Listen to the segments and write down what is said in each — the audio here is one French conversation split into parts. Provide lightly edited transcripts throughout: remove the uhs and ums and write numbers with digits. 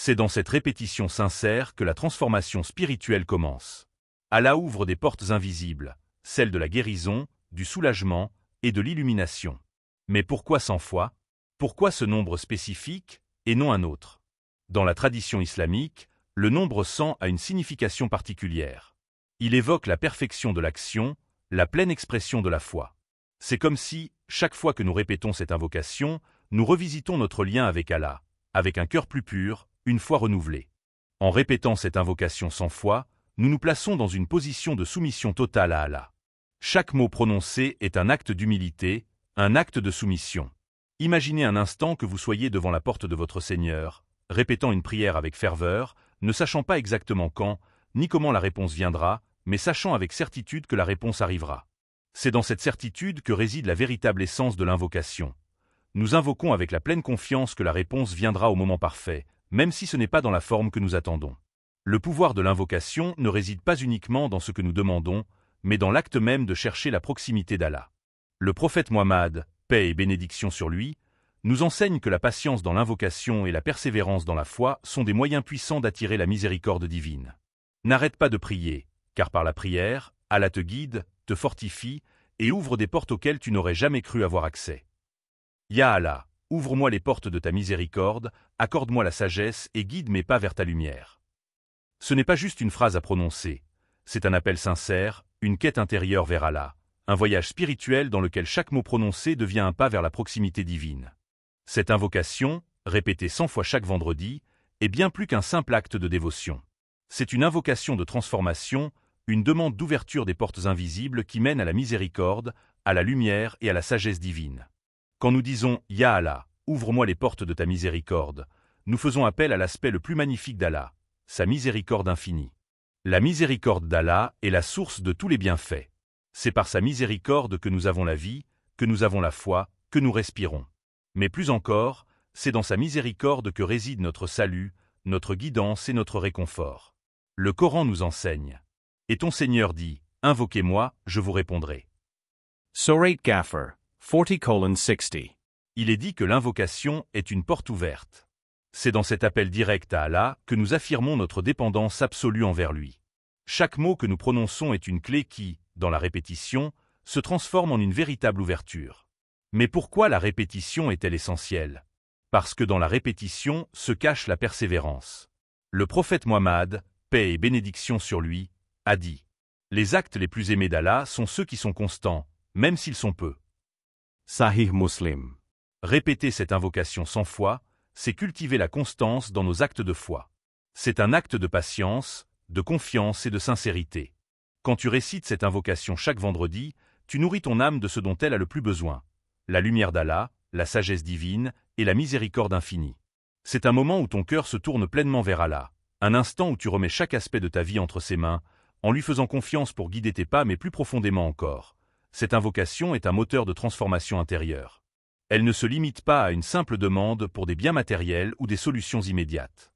C'est dans cette répétition sincère que la transformation spirituelle commence. Allah ouvre des portes invisibles, celles de la guérison, du soulagement et de l'illumination. Mais pourquoi 100 fois? Pourquoi ce nombre spécifique et non un autre? Dans la tradition islamique, le nombre 100 a une signification particulière. Il évoque la perfection de l'action, la pleine expression de la foi. C'est comme si, chaque fois que nous répétons cette invocation, nous revisitons notre lien avec Allah, avec un cœur plus pur, une foi renouvelée. En répétant cette invocation 100 fois, nous nous plaçons dans une position de soumission totale à Allah. Chaque mot prononcé est un acte d'humilité, un acte de soumission. Imaginez un instant que vous soyez devant la porte de votre Seigneur, répétant une prière avec ferveur, ne sachant pas exactement quand, ni comment la réponse viendra, mais sachant avec certitude que la réponse arrivera. C'est dans cette certitude que réside la véritable essence de l'invocation. Nous invoquons avec la pleine confiance que la réponse viendra au moment parfait, même si ce n'est pas dans la forme que nous attendons. Le pouvoir de l'invocation ne réside pas uniquement dans ce que nous demandons, mais dans l'acte même de chercher la proximité d'Allah. Le prophète Muhammad, paix et bénédiction sur lui, nous enseigne que la patience dans l'invocation et la persévérance dans la foi sont des moyens puissants d'attirer la miséricorde divine. N'arrête pas de prier, car par la prière, Allah te guide, te fortifie et ouvre des portes auxquelles tu n'aurais jamais cru avoir accès. Ya Allah, ouvre-moi les portes de ta miséricorde, accorde-moi la sagesse et guide mes pas vers ta lumière. Ce n'est pas juste une phrase à prononcer, c'est un appel sincère, une quête intérieure vers Allah, un voyage spirituel dans lequel chaque mot prononcé devient un pas vers la proximité divine. Cette invocation, répétée 100 fois chaque vendredi, est bien plus qu'un simple acte de dévotion. C'est une invocation de transformation, une demande d'ouverture des portes invisibles qui mènent à la miséricorde, à la lumière et à la sagesse divine. Quand nous disons « Ya Allah, ouvre-moi les portes de ta miséricorde », nous faisons appel à l'aspect le plus magnifique d'Allah, sa miséricorde infinie. La miséricorde d'Allah est la source de tous les bienfaits. C'est par sa miséricorde que nous avons la vie, que nous avons la foi, que nous respirons. Mais plus encore, c'est dans sa miséricorde que réside notre salut, notre guidance et notre réconfort. Le Coran nous enseigne. Et ton Seigneur dit, « Invoquez-moi, je vous répondrai. » Surah Ghafir, 40:60. Il est dit que l'invocation est une porte ouverte. C'est dans cet appel direct à Allah que nous affirmons notre dépendance absolue envers lui. Chaque mot que nous prononçons est une clé qui, dans la répétition, se transforme en une véritable ouverture. Mais pourquoi la répétition est-elle essentielle? Parce que dans la répétition se cache la persévérance. Le prophète Muhammad, paix et bénédiction sur lui, a dit « Les actes les plus aimés d'Allah sont ceux qui sont constants, même s'ils sont peu. » Sahih Muslim. Répéter cette invocation 100 fois, c'est cultiver la constance dans nos actes de foi. C'est un acte de patience, de confiance et de sincérité. Quand tu récites cette invocation chaque vendredi, tu nourris ton âme de ce dont elle a le plus besoin, la lumière d'Allah, la sagesse divine et la miséricorde infinie. C'est un moment où ton cœur se tourne pleinement vers Allah, un instant où tu remets chaque aspect de ta vie entre ses mains, en lui faisant confiance pour guider tes pas mais plus profondément encore. Cette invocation est un moteur de transformation intérieure. Elle ne se limite pas à une simple demande pour des biens matériels ou des solutions immédiates.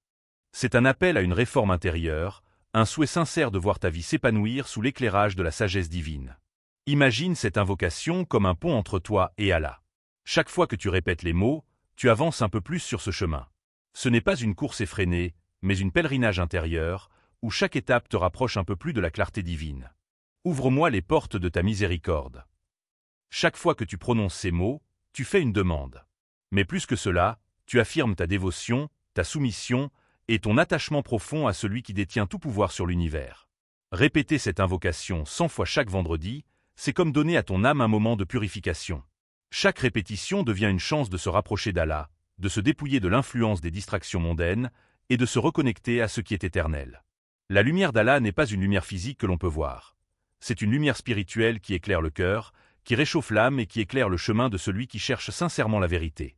C'est un appel à une réforme intérieure, un souhait sincère de voir ta vie s'épanouir sous l'éclairage de la sagesse divine. Imagine cette invocation comme un pont entre toi et Allah. Chaque fois que tu répètes les mots, tu avances un peu plus sur ce chemin. Ce n'est pas une course effrénée, mais une pèlerinage intérieur, où chaque étape te rapproche un peu plus de la clarté divine. Ouvre-moi les portes de ta miséricorde. Chaque fois que tu prononces ces mots, tu fais une demande. Mais plus que cela, tu affirmes ta dévotion, ta soumission et ton attachement profond à celui qui détient tout pouvoir sur l'univers. Répéter cette invocation 100 fois chaque vendredi, c'est comme donner à ton âme un moment de purification. Chaque répétition devient une chance de se rapprocher d'Allah, de se dépouiller de l'influence des distractions mondaines et de se reconnecter à ce qui est éternel. La lumière d'Allah n'est pas une lumière physique que l'on peut voir. C'est une lumière spirituelle qui éclaire le cœur, qui réchauffe l'âme et qui éclaire le chemin de celui qui cherche sincèrement la vérité.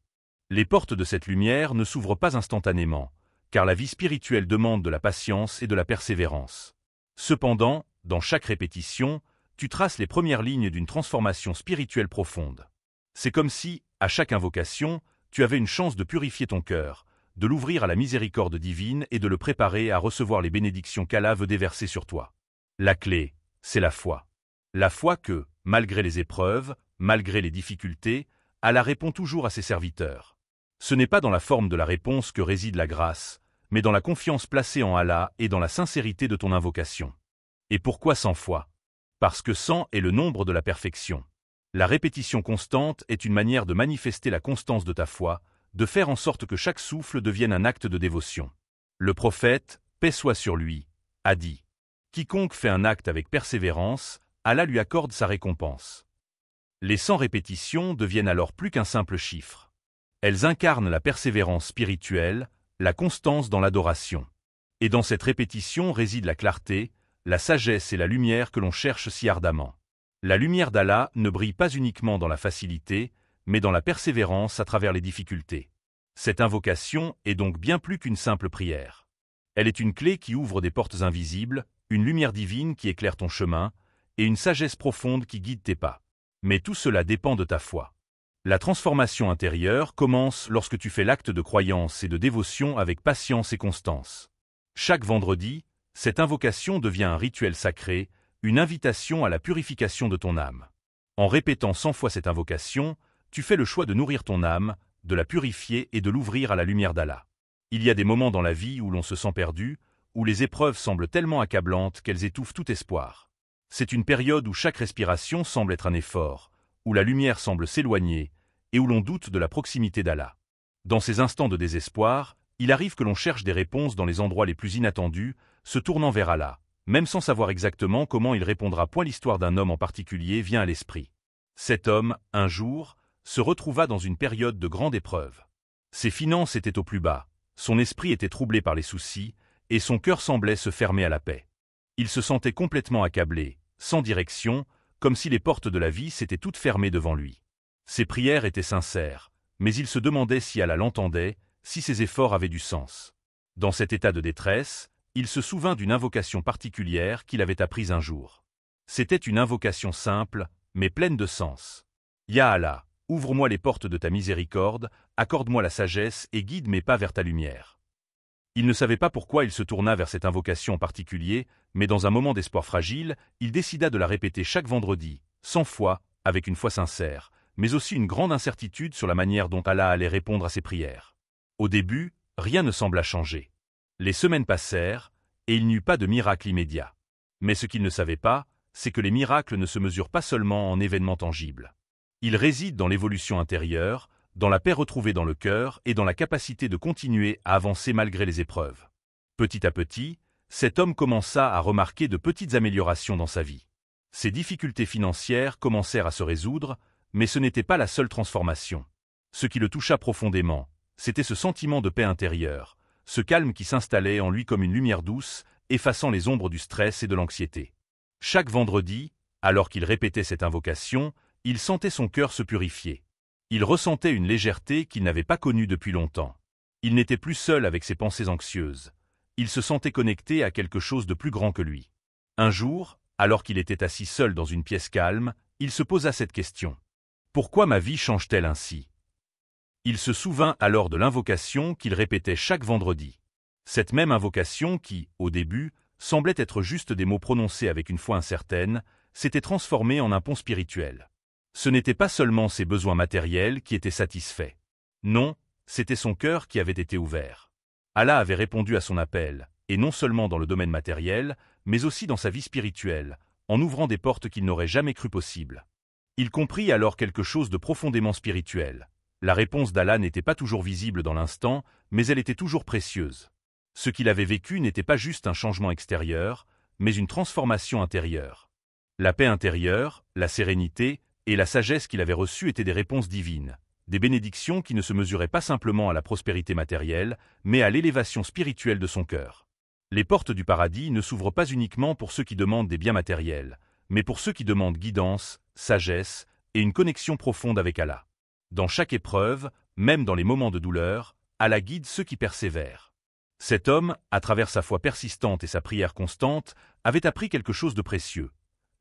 Les portes de cette lumière ne s'ouvrent pas instantanément, car la vie spirituelle demande de la patience et de la persévérance. Cependant, dans chaque répétition, tu traces les premières lignes d'une transformation spirituelle profonde. C'est comme si, à chaque invocation, tu avais une chance de purifier ton cœur, de l'ouvrir à la miséricorde divine et de le préparer à recevoir les bénédictions qu'Allah veut déverser sur toi. La clé, c'est la foi. La foi que, malgré les épreuves, malgré les difficultés, Allah répond toujours à ses serviteurs. Ce n'est pas dans la forme de la réponse que réside la grâce, mais dans la confiance placée en Allah et dans la sincérité de ton invocation. Et pourquoi 100 fois? Parce que 100 est le nombre de la perfection. La répétition constante est une manière de manifester la constance de ta foi, de faire en sorte que chaque souffle devienne un acte de dévotion. Le prophète, paix soit sur lui, a dit: quiconque fait un acte avec persévérance, Allah lui accorde sa récompense. Les 100 répétitions deviennent alors plus qu'un simple chiffre. Elles incarnent la persévérance spirituelle, la constance dans l'adoration. Et dans cette répétition réside la clarté, la sagesse et la lumière que l'on cherche si ardemment. La lumière d'Allah ne brille pas uniquement dans la facilité, mais dans la persévérance à travers les difficultés. Cette invocation est donc bien plus qu'une simple prière. Elle est une clé qui ouvre des portes invisibles, une lumière divine qui éclaire ton chemin, et une sagesse profonde qui guide tes pas. Mais tout cela dépend de ta foi. La transformation intérieure commence lorsque tu fais l'acte de croyance et de dévotion avec patience et constance. Chaque vendredi, cette invocation devient un rituel sacré, une invitation à la purification de ton âme. En répétant 100 fois cette invocation, tu fais le choix de nourrir ton âme, de la purifier et de l'ouvrir à la lumière d'Allah. Il y a des moments dans la vie où l'on se sent perdu, où les épreuves semblent tellement accablantes qu'elles étouffent tout espoir. C'est une période où chaque respiration semble être un effort, où la lumière semble s'éloigner, et où l'on doute de la proximité d'Allah. Dans ces instants de désespoir, il arrive que l'on cherche des réponses dans les endroits les plus inattendus, se tournant vers Allah, même sans savoir exactement comment il répondra. Point l'histoire d'un homme en particulier vient à l'esprit. Cet homme, un jour, se retrouva dans une période de grande épreuve. Ses finances étaient au plus bas, son esprit était troublé par les soucis, et son cœur semblait se fermer à la paix. Il se sentait complètement accablé, sans direction, comme si les portes de la vie s'étaient toutes fermées devant lui. Ses prières étaient sincères, mais il se demandait si Allah l'entendait, si ses efforts avaient du sens. Dans cet état de détresse, il se souvint d'une invocation particulière qu'il avait apprise un jour. C'était une invocation simple, mais pleine de sens. Ya Allah, ouvre-moi les portes de ta miséricorde, accorde-moi la sagesse et guide mes pas vers ta lumière. Il ne savait pas pourquoi il se tourna vers cette invocation en particulier, mais dans un moment d'espoir fragile, il décida de la répéter chaque vendredi, 100 fois, avec une foi sincère, mais aussi une grande incertitude sur la manière dont Allah allait répondre à ses prières. Au début, rien ne sembla changer. Les semaines passèrent, et il n'y eut pas de miracle immédiat. Mais ce qu'il ne savait pas, c'est que les miracles ne se mesurent pas seulement en événements tangibles. Ils résident dans l'évolution intérieure, dans la paix retrouvée dans le cœur et dans la capacité de continuer à avancer malgré les épreuves. Petit à petit, cet homme commença à remarquer de petites améliorations dans sa vie. Ses difficultés financières commencèrent à se résoudre, mais ce n'était pas la seule transformation. Ce qui le toucha profondément, c'était ce sentiment de paix intérieure, ce calme qui s'installait en lui comme une lumière douce, effaçant les ombres du stress et de l'anxiété. Chaque vendredi, alors qu'il répétait cette invocation, il sentait son cœur se purifier. Il ressentait une légèreté qu'il n'avait pas connue depuis longtemps. Il n'était plus seul avec ses pensées anxieuses. Il se sentait connecté à quelque chose de plus grand que lui. Un jour, alors qu'il était assis seul dans une pièce calme, il se posa cette question. Pourquoi ma vie change-t-elle ainsi? Il se souvint alors de l'invocation qu'il répétait chaque vendredi. Cette même invocation qui, au début, semblait être juste des mots prononcés avec une foi incertaine, s'était transformée en un pont spirituel. Ce n'étaient pas seulement ses besoins matériels qui étaient satisfaits. Non, c'était son cœur qui avait été ouvert. Allah avait répondu à son appel, et non seulement dans le domaine matériel, mais aussi dans sa vie spirituelle, en ouvrant des portes qu'il n'aurait jamais cru possibles. Il comprit alors quelque chose de profondément spirituel. La réponse d'Allah n'était pas toujours visible dans l'instant, mais elle était toujours précieuse. Ce qu'il avait vécu n'était pas juste un changement extérieur, mais une transformation intérieure. La paix intérieure, la sérénité et la sagesse qu'il avait reçue étaient des réponses divines, des bénédictions qui ne se mesuraient pas simplement à la prospérité matérielle, mais à l'élévation spirituelle de son cœur. Les portes du paradis ne s'ouvrent pas uniquement pour ceux qui demandent des biens matériels, mais pour ceux qui demandent guidance, sagesse et une connexion profonde avec Allah. Dans chaque épreuve, même dans les moments de douleur, Allah guide ceux qui persévèrent. Cet homme, à travers sa foi persistante et sa prière constante, avait appris quelque chose de précieux.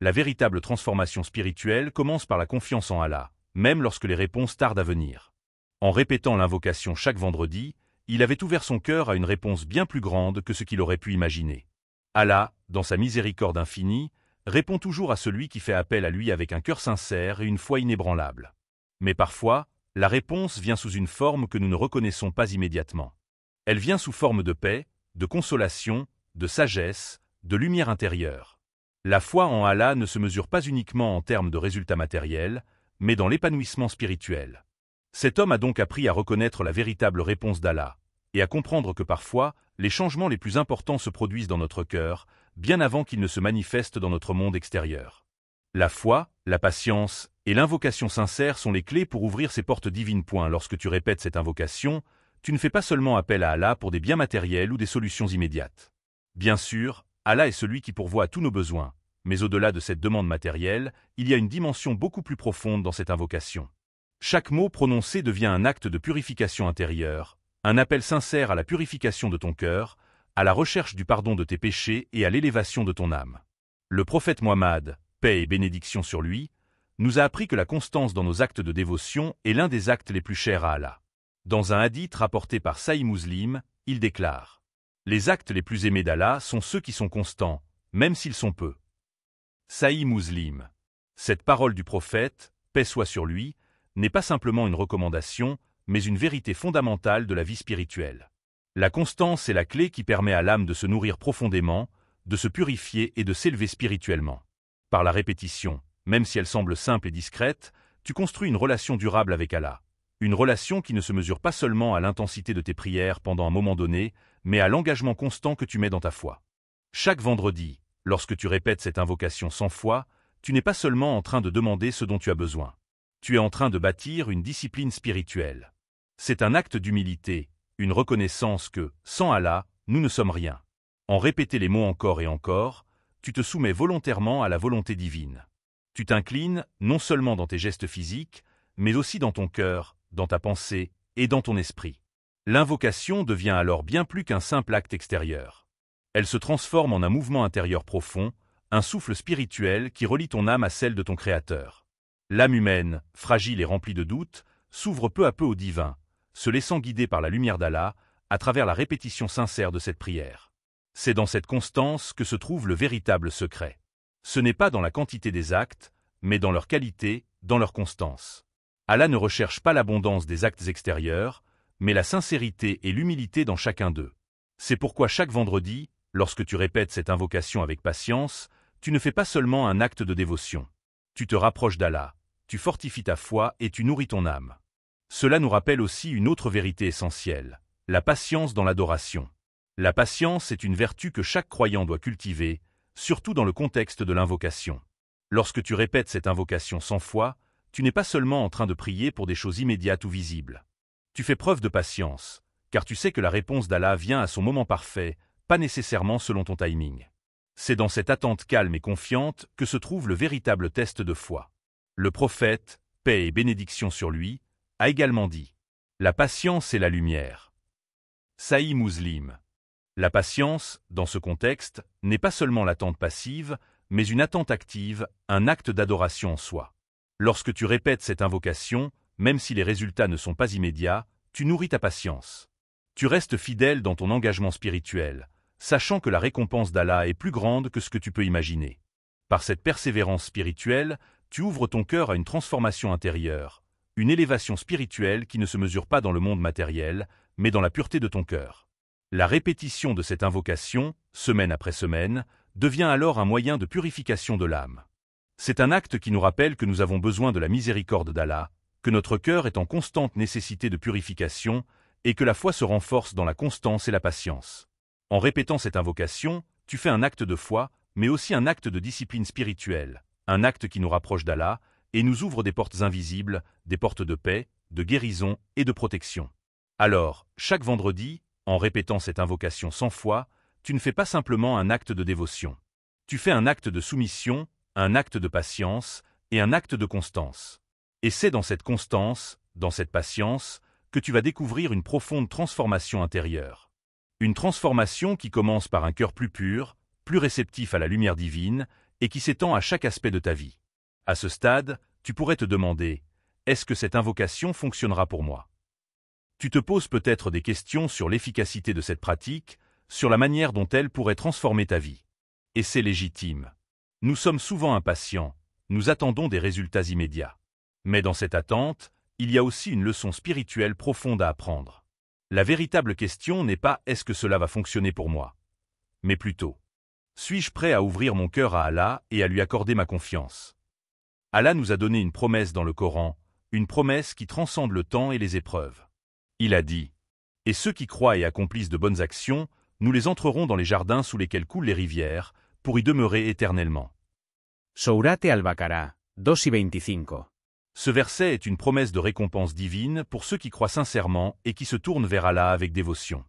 La véritable transformation spirituelle commence par la confiance en Allah, même lorsque les réponses tardent à venir. En répétant l'invocation chaque vendredi, il avait ouvert son cœur à une réponse bien plus grande que ce qu'il aurait pu imaginer. Allah, dans sa miséricorde infinie, répond toujours à celui qui fait appel à lui avec un cœur sincère et une foi inébranlable. Mais parfois, la réponse vient sous une forme que nous ne reconnaissons pas immédiatement. Elle vient sous forme de paix, de consolation, de sagesse, de lumière intérieure. La foi en Allah ne se mesure pas uniquement en termes de résultats matériels, mais dans l'épanouissement spirituel. Cet homme a donc appris à reconnaître la véritable réponse d'Allah, et à comprendre que parfois, les changements les plus importants se produisent dans notre cœur, bien avant qu'ils ne se manifestent dans notre monde extérieur. La foi, la patience et l'invocation sincère sont les clés pour ouvrir ces portes divines. Lorsque tu répètes cette invocation, tu ne fais pas seulement appel à Allah pour des biens matériels ou des solutions immédiates. Bien sûr, Allah est celui qui pourvoit à tous nos besoins, mais au-delà de cette demande matérielle, il y a une dimension beaucoup plus profonde dans cette invocation. Chaque mot prononcé devient un acte de purification intérieure, un appel sincère à la purification de ton cœur, à la recherche du pardon de tes péchés et à l'élévation de ton âme. Le prophète Mohammed, paix et bénédiction sur lui, nous a appris que la constance dans nos actes de dévotion est l'un des actes les plus chers à Allah. Dans un hadith rapporté par Sahih Muslim, il déclare « Les actes les plus aimés d'Allah sont ceux qui sont constants, même s'ils sont peu. » Sahih Muslim. Cette parole du prophète, paix soit sur lui, n'est pas simplement une recommandation, mais une vérité fondamentale de la vie spirituelle. La constance est la clé qui permet à l'âme de se nourrir profondément, de se purifier et de s'élever spirituellement. Par la répétition, même si elle semble simple et discrète, tu construis une relation durable avec Allah. Une relation qui ne se mesure pas seulement à l'intensité de tes prières pendant un moment donné, mais à l'engagement constant que tu mets dans ta foi. Chaque vendredi, lorsque tu répètes cette invocation 100 fois, tu n'es pas seulement en train de demander ce dont tu as besoin. Tu es en train de bâtir une discipline spirituelle. C'est un acte d'humilité, une reconnaissance que, sans Allah, nous ne sommes rien. En répéter les mots encore et encore, tu te soumets volontairement à la volonté divine. Tu t'inclines, non seulement dans tes gestes physiques, mais aussi dans ton cœur, dans ta pensée et dans ton esprit. L'invocation devient alors bien plus qu'un simple acte extérieur. Elle se transforme en un mouvement intérieur profond, un souffle spirituel qui relie ton âme à celle de ton Créateur. L'âme humaine, fragile et remplie de doutes, s'ouvre peu à peu au divin, se laissant guider par la lumière d'Allah, à travers la répétition sincère de cette prière. C'est dans cette constance que se trouve le véritable secret. Ce n'est pas dans la quantité des actes, mais dans leur qualité, dans leur constance. Allah ne recherche pas l'abondance des actes extérieurs, mais la sincérité et l'humilité dans chacun d'eux. C'est pourquoi chaque vendredi, lorsque tu répètes cette invocation avec patience, tu ne fais pas seulement un acte de dévotion. Tu te rapproches d'Allah, tu fortifies ta foi et tu nourris ton âme. Cela nous rappelle aussi une autre vérité essentielle, la patience dans l'adoration. La patience est une vertu que chaque croyant doit cultiver, surtout dans le contexte de l'invocation. Lorsque tu répètes cette invocation 100 fois, tu n'es pas seulement en train de prier pour des choses immédiates ou visibles. Tu fais preuve de patience, car tu sais que la réponse d'Allah vient à son moment parfait, pas nécessairement selon ton timing. C'est dans cette attente calme et confiante que se trouve le véritable test de foi. Le prophète, paix et bénédiction sur lui, a également dit « La patience est la lumière ». Sahih Muslim. La patience, dans ce contexte, n'est pas seulement l'attente passive, mais une attente active, un acte d'adoration en soi. Lorsque tu répètes cette invocation, même si les résultats ne sont pas immédiats, tu nourris ta patience. Tu restes fidèle dans ton engagement spirituel, sachant que la récompense d'Allah est plus grande que ce que tu peux imaginer. Par cette persévérance spirituelle, tu ouvres ton cœur à une transformation intérieure, une élévation spirituelle qui ne se mesure pas dans le monde matériel, mais dans la pureté de ton cœur. La répétition de cette invocation, semaine après semaine, devient alors un moyen de purification de l'âme. C'est un acte qui nous rappelle que nous avons besoin de la miséricorde d'Allah, que notre cœur est en constante nécessité de purification et que la foi se renforce dans la constance et la patience. En répétant cette invocation, tu fais un acte de foi, mais aussi un acte de discipline spirituelle, un acte qui nous rapproche d'Allah et nous ouvre des portes invisibles, des portes de paix, de guérison et de protection. Alors, chaque vendredi, en répétant cette invocation 100 fois, tu ne fais pas simplement un acte de dévotion. Tu fais un acte de soumission, un acte de patience et un acte de constance. Et c'est dans cette constance, dans cette patience, que tu vas découvrir une profonde transformation intérieure. Une transformation qui commence par un cœur plus pur, plus réceptif à la lumière divine et qui s'étend à chaque aspect de ta vie. À ce stade, tu pourrais te demander, est-ce que cette invocation fonctionnera pour moi? Tu te poses peut-être des questions sur l'efficacité de cette pratique, sur la manière dont elle pourrait transformer ta vie. Et c'est légitime. Nous sommes souvent impatients, nous attendons des résultats immédiats. Mais dans cette attente, il y a aussi une leçon spirituelle profonde à apprendre. La véritable question n'est pas « est-ce que cela va fonctionner pour moi ?», mais plutôt « suis-je prêt à ouvrir mon cœur à Allah et à lui accorder ma confiance ?» Allah nous a donné une promesse dans le Coran, une promesse qui transcende le temps et les épreuves. Il a dit « Et ceux qui croient et accomplissent de bonnes actions, nous les entrerons dans les jardins sous lesquels coulent les rivières, pour y demeurer éternellement. » Sourate Al-Baqarah, 2:25. Ce verset est une promesse de récompense divine pour ceux qui croient sincèrement et qui se tournent vers Allah avec dévotion.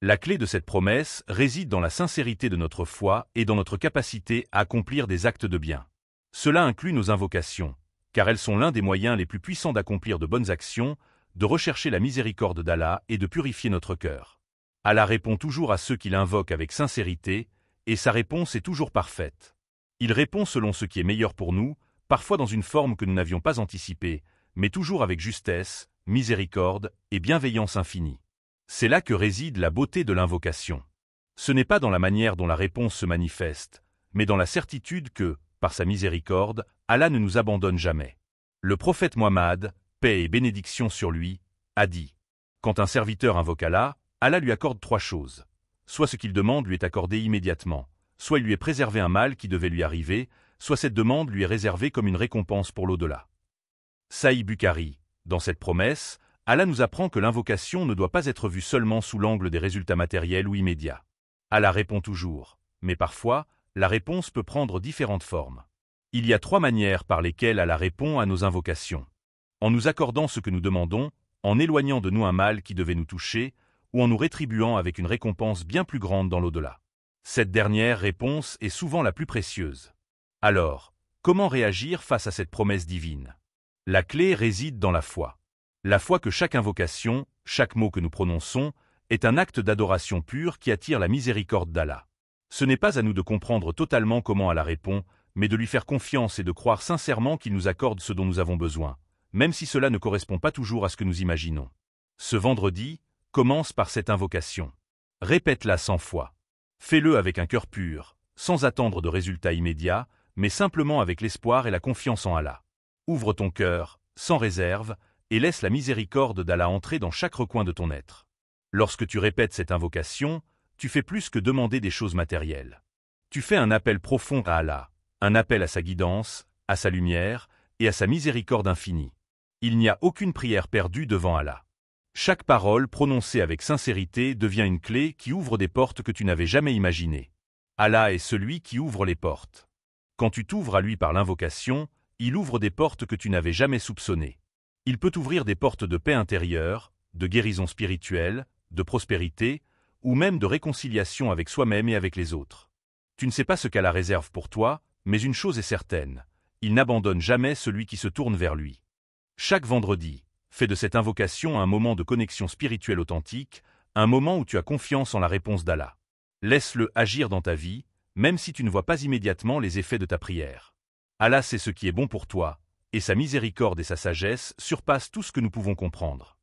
La clé de cette promesse réside dans la sincérité de notre foi et dans notre capacité à accomplir des actes de bien. Cela inclut nos invocations, car elles sont l'un des moyens les plus puissants d'accomplir de bonnes actions, de rechercher la miséricorde d'Allah et de purifier notre cœur. Allah répond toujours à ceux qui l'invoquent avec sincérité, et sa réponse est toujours parfaite. Il répond selon ce qui est meilleur pour nous, parfois dans une forme que nous n'avions pas anticipée, mais toujours avec justesse, miséricorde et bienveillance infinie. C'est là que réside la beauté de l'invocation. Ce n'est pas dans la manière dont la réponse se manifeste, mais dans la certitude que, par sa miséricorde, Allah ne nous abandonne jamais. Le prophète Muhammad, paix et bénédiction sur lui, a dit « Quand un serviteur invoque Allah, Allah lui accorde 3 choses. Soit ce qu'il demande lui est accordé immédiatement, soit il lui est préservé un mal qui devait lui arriver, soit cette demande lui est réservée comme une récompense pour l'au-delà. » Sahih Bukhari, dans cette promesse, Allah nous apprend que l'invocation ne doit pas être vue seulement sous l'angle des résultats matériels ou immédiats. Allah répond toujours, mais parfois, la réponse peut prendre différentes formes. Il y a 3 manières par lesquelles Allah répond à nos invocations. En nous accordant ce que nous demandons, en éloignant de nous un mal qui devait nous toucher, ou en nous rétribuant avec une récompense bien plus grande dans l'au-delà. Cette dernière réponse est souvent la plus précieuse. Alors, comment réagir face à cette promesse divine? La clé réside dans la foi. La foi que chaque invocation, chaque mot que nous prononçons, est un acte d'adoration pure qui attire la miséricorde d'Allah. Ce n'est pas à nous de comprendre totalement comment Allah répond, mais de lui faire confiance et de croire sincèrement qu'il nous accorde ce dont nous avons besoin, même si cela ne correspond pas toujours à ce que nous imaginons. Ce vendredi, commence par cette invocation. Répète-la 100 fois. Fais-le avec un cœur pur, sans attendre de résultats immédiats, mais simplement avec l'espoir et la confiance en Allah. Ouvre ton cœur, sans réserve, et laisse la miséricorde d'Allah entrer dans chaque recoin de ton être. Lorsque tu répètes cette invocation, tu fais plus que demander des choses matérielles. Tu fais un appel profond à Allah, un appel à sa guidance, à sa lumière et à sa miséricorde infinie. Il n'y a aucune prière perdue devant Allah. Chaque parole prononcée avec sincérité devient une clé qui ouvre des portes que tu n'avais jamais imaginées. Allah est celui qui ouvre les portes. Quand tu t'ouvres à lui par l'invocation, il ouvre des portes que tu n'avais jamais soupçonnées. Il peut ouvrir des portes de paix intérieure, de guérison spirituelle, de prospérité, ou même de réconciliation avec soi-même et avec les autres. Tu ne sais pas ce qu'Allah réserve pour toi, mais une chose est certaine, il n'abandonne jamais celui qui se tourne vers lui. Chaque vendredi, fais de cette invocation un moment de connexion spirituelle authentique, un moment où tu as confiance en la réponse d'Allah. Laisse-le agir dans ta vie, même si tu ne vois pas immédiatement les effets de ta prière. Allah sait ce qui est bon pour toi, et sa miséricorde et sa sagesse surpassent tout ce que nous pouvons comprendre.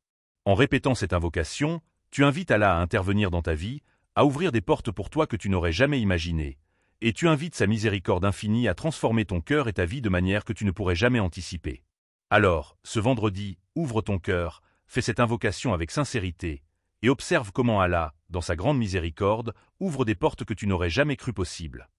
En répétant cette invocation, tu invites Allah à intervenir dans ta vie, à ouvrir des portes pour toi que tu n'aurais jamais imaginées, et tu invites sa miséricorde infinie à transformer ton cœur et ta vie de manière que tu ne pourrais jamais anticiper. Alors, ce vendredi, ouvre ton cœur, fais cette invocation avec sincérité, et observe comment Allah, dans sa grande miséricorde, ouvre des portes que tu n'aurais jamais cru possibles.